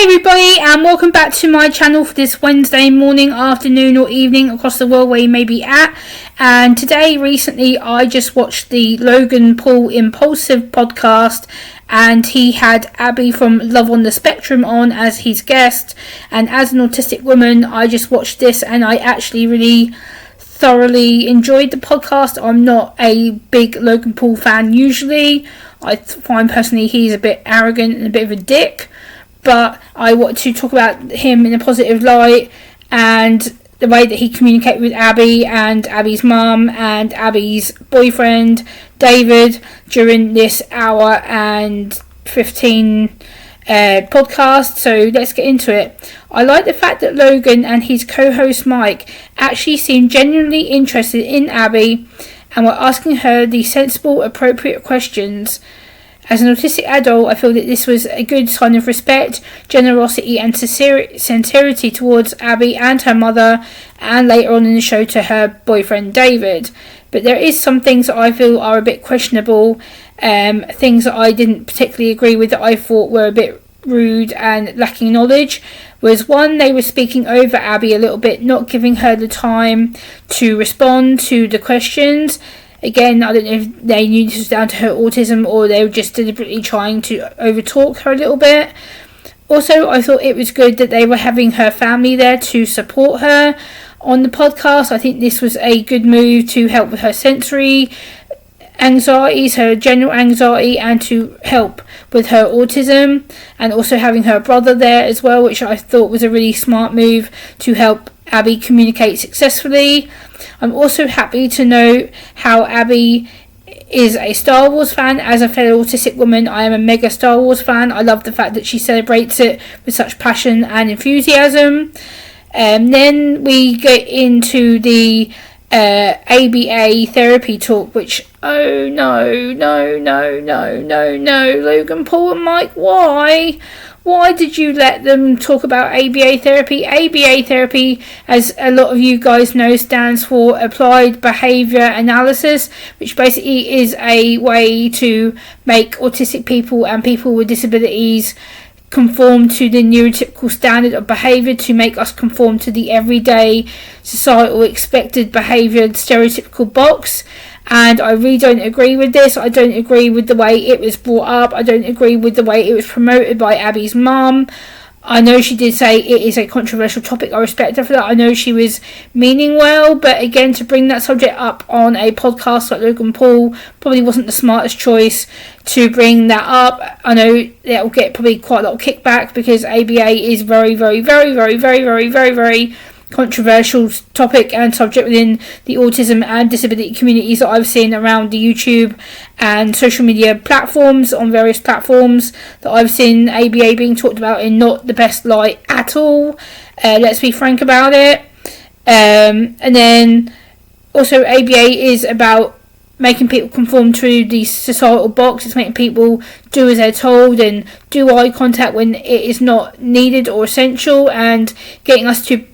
Hi everybody, and welcome back to my channel for this Wednesday morning, afternoon or evening across the world where you may be at. And recently I just watched the Logan Paul Impaulsive podcast, and he had Abbey from Love on the Spectrum on as his guest. And as an autistic woman, I just watched this and I actually really thoroughly enjoyed the podcast. I'm not a big Logan Paul fan usually. I find personally he's a bit arrogant and a bit of a dick. But I want to talk about him in a positive light and the way that he communicated with Abbey and Abby's mum and Abby's boyfriend, David, during this hour and 15 podcast. So let's get into it. I like the fact that Logan and his co-host Mike actually seemed genuinely interested in Abbey and were asking her the sensible, appropriate questions. As an autistic adult, I feel that this was a good sign of respect, generosity and sincerity towards Abbey and her mother, and later on in the show to her boyfriend David. But there is some things that I feel are a bit questionable, things that I didn't particularly agree with that I thought were a bit rude and lacking knowledge. Was one, they were speaking over Abbey a little bit, not giving her the time to respond to the questions. Again, I don't know if they knew this was down to her autism or they were just deliberately trying to overtalk her a little bit. Also, I thought it was good that they were having her family there to support her on the podcast. I think this was a good move to help with her sensory anxieties, her general anxiety, and to help with her autism. And also having her brother there as well, which I thought was a really smart move to help Abbey communicate successfully. I'm also happy to note how Abbey is a Star Wars fan. As a fellow autistic woman, I am a mega Star Wars fan. I love the fact that she celebrates it with such passion and enthusiasm. Then we get into the ABA therapy talk, which, oh no, Logan Paul and Mike, why? Why did you let them talk about ABA therapy? ABA therapy, as a lot of you guys know, stands for Applied Behaviour Analysis, which basically is a way to make autistic people and people with disabilities conform to the neurotypical standard of behaviour, to make us conform to the everyday societal expected behaviour stereotypical box. And I really don't agree with this. I don't agree with the way it was brought up. I don't agree with the way it was promoted by Abby's mum. I know she did say it is a controversial topic. I respect her for that. I know she was meaning well, but again, to bring that subject up on a podcast like Logan Paul probably wasn't the smartest choice to bring that up. I know that will get probably quite a lot of kickback because ABA is very controversial topic and subject within the autism and disability communities that I've seen around the YouTube and social media platforms, on various platforms that I've seen ABA being talked about in not the best light at all. Let's be frank about it. And then also ABA is about making people conform to the societal box. It's making people do as they're told and do eye contact when it is not needed or essential, and getting us to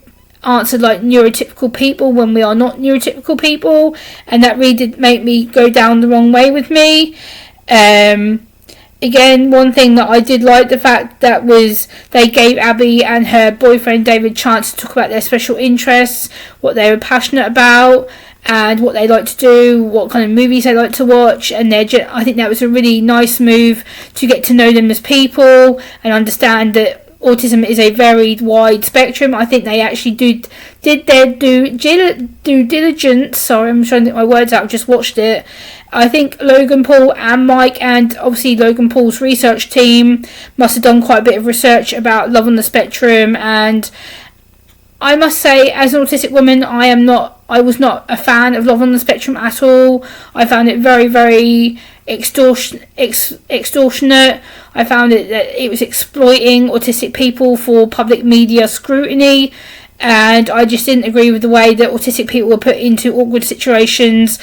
answer like neurotypical people when we are not neurotypical people, and that really did make me go down the wrong way with me. Again, one thing that I did like the fact that was they gave Abbey and her boyfriend David a chance to talk about their special interests, what they were passionate about and what they like to do, what kind of movies they like to watch, and I think that was a really nice move to get to know them as people and understand that autism is a very wide spectrum. I think they actually did their due diligence. Sorry, I'm trying to get my words out. I've just watched it. I think Logan Paul and Mike, and obviously Logan Paul's research team, must have done quite a bit of research about Love on the Spectrum. And I must say, as an autistic woman, I was not a fan of Love on the Spectrum at all. I found it very extortionate. I found it that it was exploiting autistic people for public media scrutiny, and I just didn't agree with the way that autistic people were put into awkward situations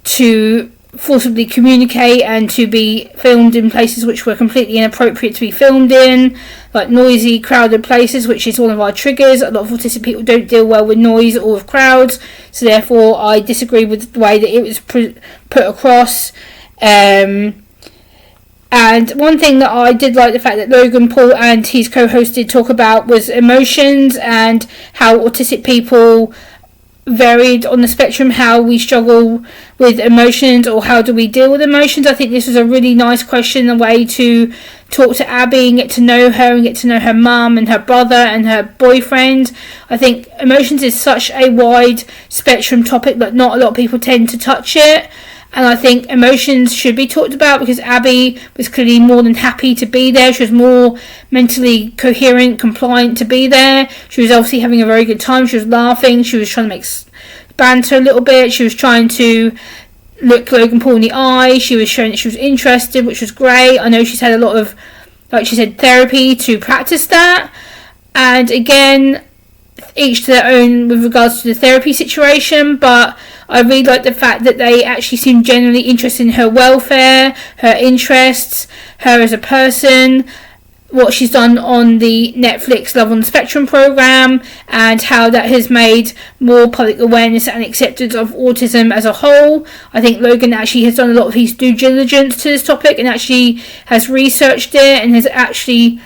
to forcibly communicate and to be filmed in places which were completely inappropriate to be filmed in, like noisy, crowded places, which is one of our triggers. A lot of autistic people don't deal well with noise or with crowds, so therefore I disagree with the way that it was put across. And one thing that I did like the fact that Logan Paul and his co-host did talk about was emotions and how autistic people varied on the spectrum, how we struggle with emotions or how do we deal with emotions. I think this was a really nice question, a way to talk to Abbey and get to know her and get to know her mum and her brother and her boyfriend. I think emotions is such a wide spectrum topic that not a lot of people tend to touch it. And I think emotions should be talked about because Abbey was clearly more than happy to be there. She was more mentally coherent, compliant to be there. She was obviously having a very good time. She was laughing. She was trying to make banter a little bit. She was trying to look Logan Paul in the eye. She was showing that she was interested, which was great. I know she's had a lot of, like she said, therapy to practice that. And again, each to their own with regards to the therapy situation, but I really like the fact that they actually seem genuinely interested in her welfare, her interests, her as a person, what she's done on the Netflix Love on the Spectrum program, and how that has made more public awareness and acceptance of autism as a whole. I think Logan actually has done a lot of his due diligence to this topic and actually has researched it and has actually,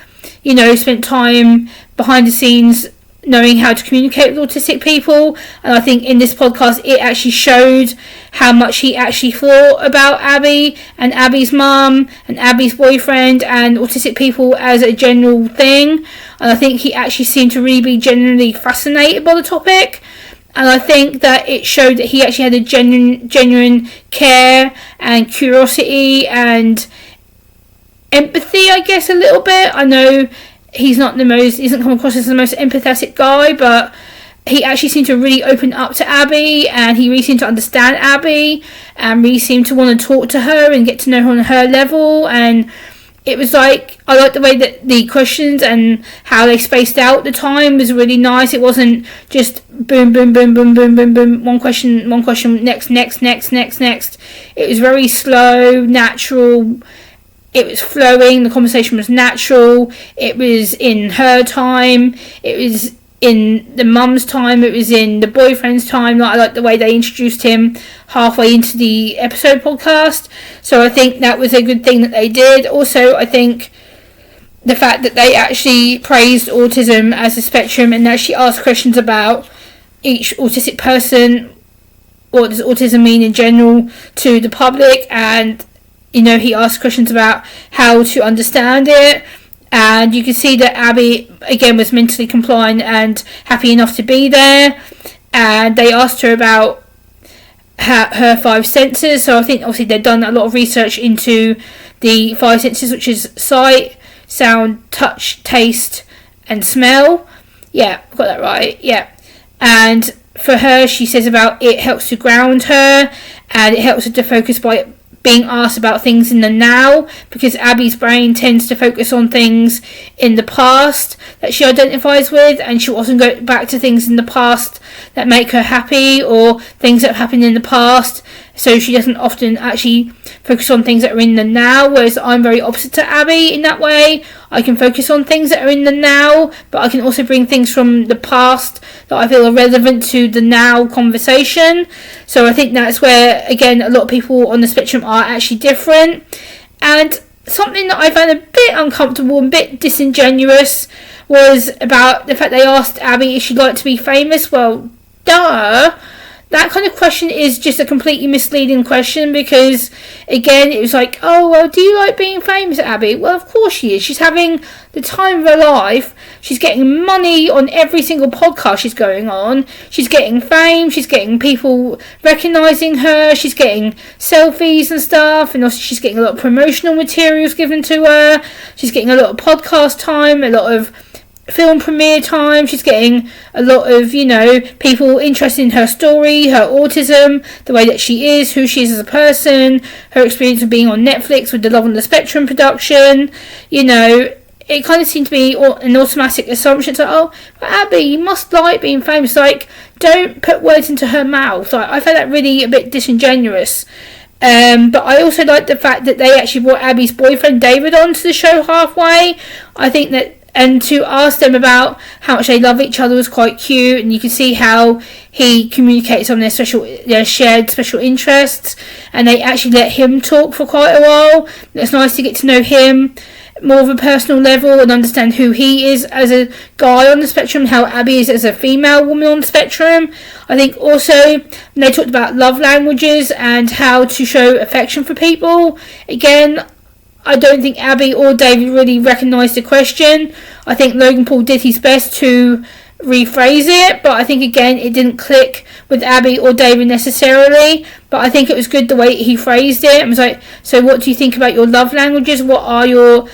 spent time behind the scenes knowing how to communicate with autistic people. And I think in this podcast it actually showed how much he actually thought about Abbey and Abbey's mum and Abbey's boyfriend and autistic people as a general thing. And I think he actually seemed to really be genuinely fascinated by the topic. And I think that it showed that he actually had a genuine care and curiosity and empathy, I guess, a little bit. I know he doesn't come across as the most empathetic guy, but he actually seemed to really open up to Abbey, and he really seemed to understand Abbey, and really seemed to want to talk to her and get to know her on her level. And it was like, I liked the way that the questions and how they spaced out the time was really nice. It wasn't just boom, boom, boom, boom, boom, boom, boom, one question, next. It was very slow, natural. It was flowing, the conversation was natural, it was in her time, it was in the mum's time, it was in the boyfriend's time. I like the way they introduced him halfway into the episode podcast. So I think that was a good thing that they did. Also, I think the fact that they actually praised autism as a spectrum and actually asked questions about each autistic person, what does autism mean in general to the public, and he asked questions about how to understand it, and you can see that Abbey again was mentally compliant and happy enough to be there. And they asked her about her 5 senses. So I think obviously they've done a lot of research into the 5 senses, which is sight, sound, touch, taste, and smell. Yeah, I've got that right. Yeah, and for her, she says about it helps to ground her and it helps her to focus by being asked about things in the now, because Abbey's brain tends to focus on things in the past that she identifies with, and she'll often go back to things in the past that make her happy or things that have happened in the past. So she doesn't often actually focus on things that are in the now, whereas I'm very opposite to Abbey in that way. I can focus on things that are in the now, but I can also bring things from the past that I feel are relevant to the now conversation. So I think that's where, again, a lot of people on the spectrum are actually different. And something that I found a bit uncomfortable and a bit disingenuous was about the fact they asked Abbey if she'd like to be famous. Well, duh. That kind of question is just a completely misleading question, because, again, it was like, oh, well, do you like being famous, Abbey? Well, of course she is. She's having the time of her life. She's getting money on every single podcast she's going on. She's getting fame. She's getting people recognising her. She's getting selfies and stuff. And also she's getting a lot of promotional materials given to her. She's getting a lot of podcast time, a lot of film premiere time. She's getting a lot of, people interested in her story, her autism, the way that she is, who she is as a person, her experience of being on Netflix with the Love on the Spectrum production. It kind of seemed to be an automatic assumption. It's like, oh, but Abbey, you must like being famous. Like, don't put words into her mouth. I found that really a bit disingenuous. But I also like the fact that they actually brought Abbey's boyfriend David onto the show halfway. I think that and to ask them about how much they love each other was quite cute, and you can see how he communicates on their shared special interests, and they actually let him talk for quite a while. It's nice to get to know him more of a personal level and understand who he is as a guy on the spectrum, how Abbey is as a female woman on the spectrum. I think also they talked about love languages and how to show affection for people. Again, I don't think Abbey or David really recognised the question. I think Logan Paul did his best to rephrase it, but I think again it didn't click with Abbey or David necessarily. But I think it was good the way he phrased it. It was like, so what do you think about your love languages? What are your...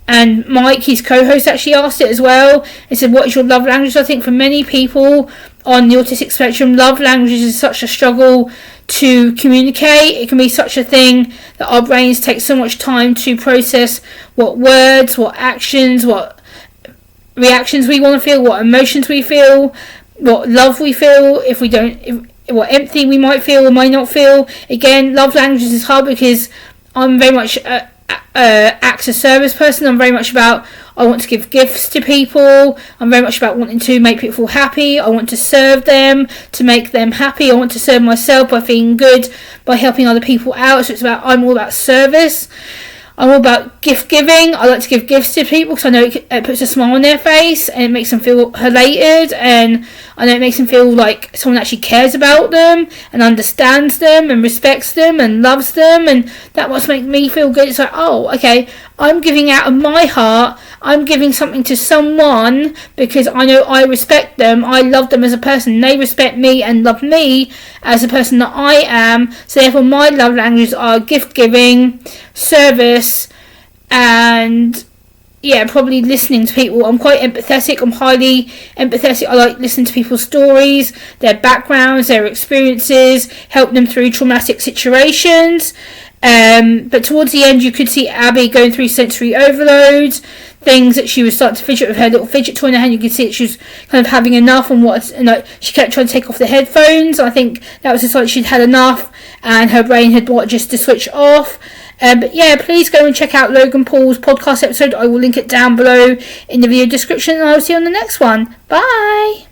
And Mike, his co-host, actually asked it as well. He said, what is your love language? I think for many people on the autistic spectrum, love languages is such a struggle to communicate. It can be such a thing that our brains take so much time to process what words, what actions, what reactions we want to feel, what emotions we feel, what love we feel, what empathy we might feel or might not feel. Again, love languages is hard because I'm very much acts of service person. I'm very much about, I want to give gifts to people. I'm very much about wanting to make people happy. I want to serve them to make them happy. I want to serve myself by feeling good, by helping other people out. So I'm all about service. I'm all about gift giving. I like to give gifts to people because I know it puts a smile on their face and it makes them feel elated, and I know it makes them feel like someone actually cares about them and understands them and respects them and loves them, and that must make me feel good. It's like, oh, okay, I'm giving out of my heart. I'm giving something to someone because I know I respect them. I love them as a person. They respect me and love me as a person that I am. So therefore my love languages are gift giving, service, and probably listening to people. I'm quite empathetic. I'm highly empathetic. I like listening to people's stories, their backgrounds, their experiences, help them through traumatic situations. But towards the end you could see Abbey going through sensory overload, things that she was starting to fidget with her little fidget toy in her hand. You could see that she was kind of having enough, and she kept trying to take off the headphones. I think that was just like she'd had enough and her brain had wanted just to switch off. But please go and check out Logan Paul's podcast episode. I will link it down below in the video description, and I will see you on the next one. Bye!